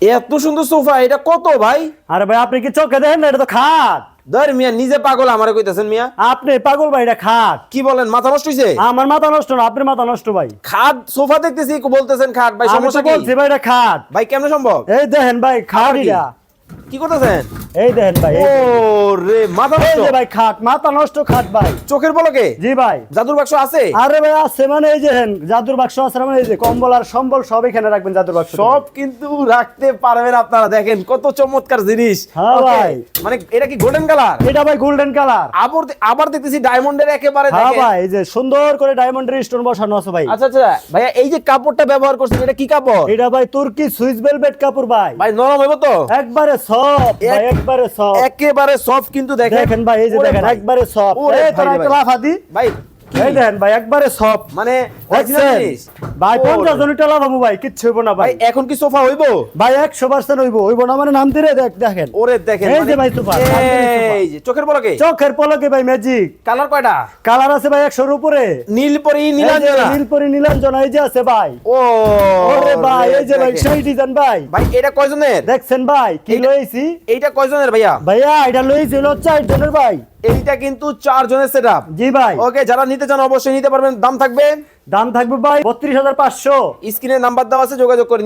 এত সুন্দর সোফা, এটা কত ভাই? আরে ভাই আপনি কি চোখে দেখেন না? এটা তো খাট। ধর মিয়া, নিজে পাগল আমারে কইতাছেন মিয়া? আপনি পাগল ভাই, এটা খাট। কি বলেন, মাথা নষ্ট হইছে? আমার মাথা নষ্ট না, আপনার মাথা নষ্ট ভাই। খাট সোফা দেখতেছি বলতেছেন খাট, ভাই আমি তো সমস্যা কি? বলছি ভাই এটা খাট। ভাই কেমনে সম্ভব? এই দেখেন ভাই খাট কি? এটা। কি করতেছেন? এই দেখেন ভাই, ও রে, মাথা এই নষ্ট। যে ভাই খাট, মাথা নষ্ট খাট ভাই। চোখের পলকে জি ভাই। জাদুর বাক্স আছে? আরে ভাই আছে মানে এই যে জাদুর বাক্স আছে মানে এই যে কম্বল আর সম্বল সব এখানে রাখবেন জাদুর বাক্স। সব কিন্তু রাখতে পারবেন আপনারা, দেখেন কত চমৎকার জিনিস। হ্যাঁ Okay, ভাই। মানে এটা কি গোল্ডেন কালার? এটা ভাই গোল্ডেন কালার। আবার দেখতেছি ডায়মন্ডের একেবারে, হ্যাঁ দেখেন। ভাই, এই যে সুন্দর করে ডায়মন্ডের স্টোন বসানো আছে ভাই। আচ্ছা আচ্ছা ভাইয়া, এই যে কাপড়টা ব্যবহার করছেন এটা কি কাপড়? এটা ভাই তুর্কি সুইস ভেলভেট কাপড় ভাই। ভাই নরম হইব তো? একবারে সফট ভাই, একবারে সফট। একেবারে সফট কিন্তু দেখেন। দেখেন ভাই, এই যে ওরে দেখেন ভাই। একবারে সফট। ওরে এই ভাই তোরা রে একটা ভাই। লাফাদি। ভাই কি? এই দেখেন ভাই একবারে সফট। মানে original দেখছেন? জিনিস। ভাই ওরে। 50 জনটা লাফাবো ভাই, কিচ্ছু হইব না ভাই ভাই। এখন কি সোফা হইব? ভাই 100% হইব না মানে নাম দিলে দেখেন। ওরে দেখেন, এই যে ভাই সোফা, এই যে চোখের পলকে চোখের পলকে ভাই ম্যাজিক। কালার কয়টা? কালার আছে ভাই 100 এর উপরে। নীলপরি, এই যে নীলাঞ্জনা। নীলপরি নীলাঞ্জনা এই যে আছে ভাই। ও ওরে ভাই, এই যে ভাই দেখেন। সেই ডিজাইন ভাই। ভাই এটা কয়জনের? দেখছেন ভাই কি এইটা- লইছি? এইটা কয়জনের ভাইয়া? ভাইয়া এটা লইছি হলো 4 জনের ভাই। এইটা কিন্তু 4 জনের সেটআপ। জি ভাই। ওকে, যারা নিতে চান অবশ্যই নিতে পারবেন। দাম থাকবে, দাম থাকবে ভাই 32,500। স্ক্রিনে নাম্বার দেওয়া আছে, যোগাযোগ করে